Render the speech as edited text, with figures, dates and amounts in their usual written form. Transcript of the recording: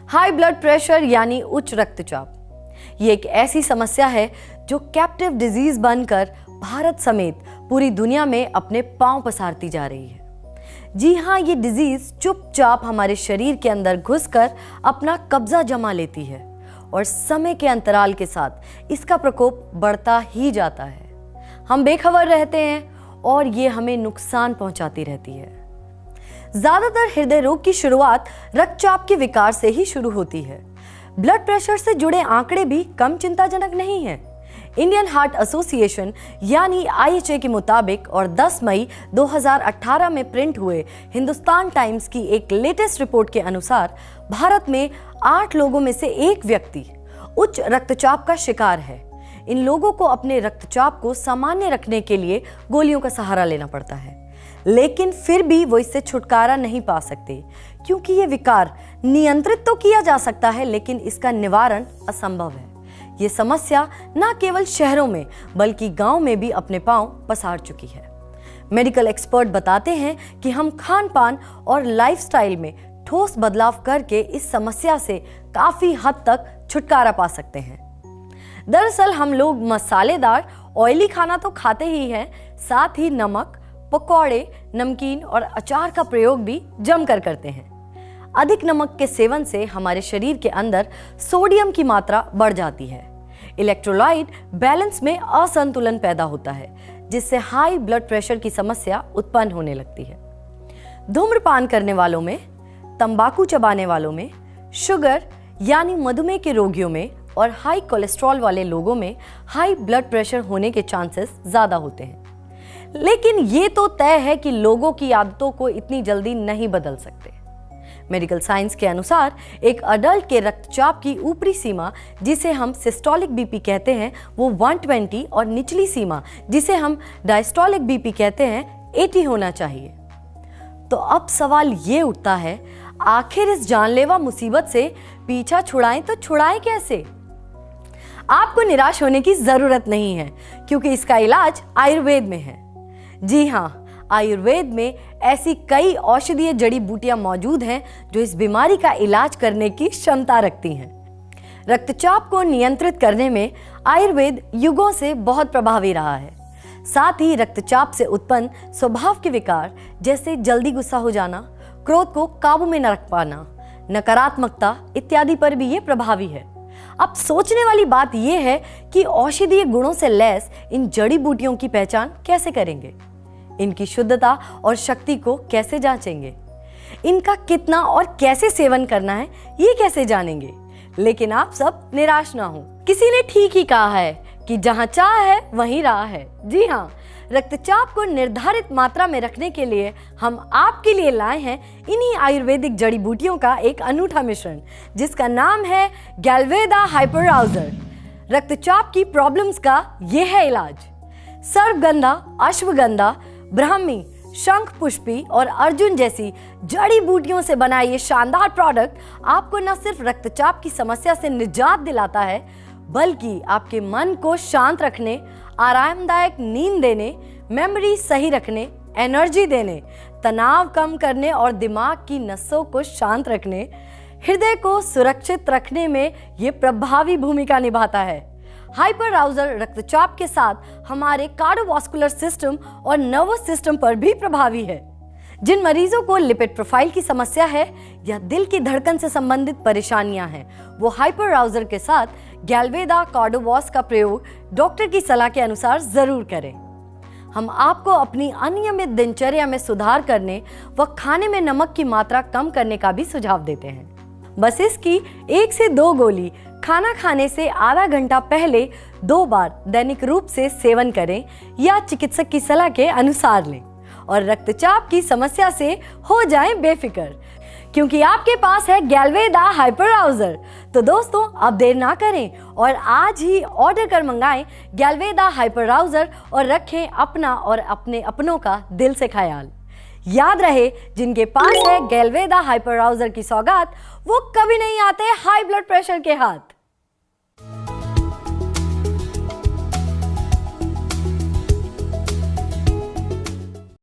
High blood pressure यानी उच्च रक्तचाप ये एक ऐसी समस्या है जो कैप्टिव डिजीज बनकर भारत समेत पूरी दुनिया में अपने पांव पसारती जा रही है। जी हाँ, ये डिजीज चुपचाप हमारे शरीर के अंदर घुसकर अपना कब्जा जमा लेती है और समय के अंतराल के साथ इसका प्रकोप बढ़ता ही जाता है। हम बेखबर रहते हैं और ये हमें नुकसान पहुंचाती रहती है। ज्यादातर हृदय रोग की शुरुआत रक्तचाप के विकार से ही शुरू होती है। ब्लड प्रेशर से जुड़े आंकड़े भी कम चिंताजनक नहीं हैं। इंडियन हार्ट एसोसिएशन यानी IHA के मुताबिक और 10 मई 2018 में प्रिंट हुए हिंदुस्तान टाइम्स की एक लेटेस्ट रिपोर्ट के अनुसार भारत में 8 लोगों में से एक व्यक्ति उच्च रक्तचाप का शिकार है। इन लोगों को अपने रक्तचाप को सामान्य रखने के लिए गोलियों का सहारा लेना पड़ता है, लेकिन फिर भी वो इससे छुटकारा नहीं पा सकते क्योंकि ये विकार नियंत्रित तो किया जा सकता है लेकिन इसका निवारण असंभव है। ये समस्या न केवल शहरों में बल्कि गांव में भी अपने पांव पसार चुकी है। मेडिकल एक्सपर्ट बताते हैं कि हम खान पान और लाइफस्टाइल में ठोस बदलाव करके इस समस्या से काफी हद तक छुटकारा पा सकते हैं। दरअसल हम लोग मसालेदार ऑयली खाना तो खाते ही हैं, साथ ही नमक, पकौड़े, नमकीन और अचार का प्रयोग भी जमकर करते हैं। अधिक नमक के सेवन से हमारे शरीर के अंदर सोडियम की मात्रा बढ़ जाती है। इलेक्ट्रोलाइट बैलेंस में असंतुलन पैदा होता है जिससे हाई ब्लड प्रेशर की समस्या उत्पन्न होने लगती है। धूम्रपान करने वालों में, तंबाकू चबाने वालों में, शुगर यानी मधुमेह के रोगियों में और हाई कोलेस्ट्रॉल वाले लोगों में हाई ब्लड प्रेशर होने के चांसेस ज्यादा होते हैं। लेकिन ये तो तय है कि लोगों की आदतों को इतनी जल्दी नहीं बदल सकते। मेडिकल साइंस के अनुसार एक अडल्ट के रक्तचाप की ऊपरी सीमा जिसे हम सिस्टोलिक बीपी कहते हैं वो 120 और निचली सीमा जिसे हम डायस्टोलिक बीपी कहते हैं 80 होना चाहिए। तो अब सवाल ये उठता है, आखिर इस जानलेवा मुसीबत से पीछा छुड़ाएं तो छुड़ाएं कैसे? आपको निराश होने की जरूरत नहीं है क्योंकि इसका इलाज आयुर्वेद में है। जी हाँ, आयुर्वेद में ऐसी कई औषधीय जड़ी बूटियां मौजूद हैं जो इस बीमारी का इलाज करने की क्षमता रखती हैं। रक्तचाप को नियंत्रित करने में आयुर्वेद युगों से बहुत प्रभावी रहा है। साथ ही रक्तचाप से उत्पन्न स्वभाव के विकार जैसे जल्दी गुस्सा हो जाना, क्रोध को काबू में न रख पाना, नकारात्मकता इत्यादि पर भी ये प्रभावी है। अब सोचने वाली बात यह है कि औषधीय गुणों से लैस इन जड़ी बूटियों की पहचान कैसे करेंगे, इनकी शुद्धता और शक्ति को कैसे जांचेंगे, इनका कितना और कैसे सेवन करना है ये कैसे जानेंगे। लेकिन आप सब निराश ना हो, किसी ने ठीक ही कहा है कि जहां चाह है वहीं राह है। जी हाँ, रक्तचाप को निर्धारित मात्रा में रखने के लिए हम आपके लिए लाए हैं इन्हीं आयुर्वेदिक जड़ी बूटियों का एक अनूठा मिश्रण जिसका नाम है गैल्वेदा हाइपरआउजर। रक्तचाप की प्रॉब्लम्स का यह है इलाज। सर्वगंधा, अश्वगंधा, ब्राह्मी, शंख पुष्पी और अर्जुन जैसी जड़ी बूटियों से बना ये शानदार प्रोडक्ट आपको न सिर्फ रक्तचाप की समस्या से निजात दिलाता है बल्कि आपके मन को शांत रखने, आरामदायक नींद देने, मेमोरी सही रखने, एनर्जी देने, तनाव कम करने और दिमाग की नसों को शांत रखने, हृदय को सुरक्षित रखने में ये प्रभावी भूमिका निभाता है। हाइपरआउजर रक्तचाप के साथ हमारे कार्डियोवास्कुलर सिस्टम और नर्वस सिस्टम पर भी प्रभावी है। जिन मरीजों को लिपिड प्रोफाइल की समस्या है या दिल की धड़कन से संबंधित परेशानियां हैं, वो हाइपरआउजर के साथ गैल्वेदा कार्डियोवास का प्रयोग डॉक्टर की सलाह के अनुसार जरूर करें। हम आपको अपनी अनियमित दिनचर्या में सुधार करने व खाने में नमक की मात्रा कम करने का भी सुझाव देते हैं। बस इसकी 1 से 2 गोली खाना खाने से आधा घंटा पहले 2 बार दैनिक रूप से सेवन करें या चिकित्सक की सलाह के अनुसार लें और रक्तचाप की समस्या से हो जाएं बेफिक्र क्योंकि आपके पास है गैल्वेदा हाइपरआउजर। तो दोस्तों, अब देर ना करें और आज ही ऑर्डर कर मंगाएं गैल्वेदा हाइपरआउजर और रखें अपना और अपने अपनों का दिल से ख्याल। याद रहे, जिनके पास है गैल्वेदा हाइपरआउजर की सौगात वो कभी नहीं आते हाई ब्लड प्रेशर के हाथ।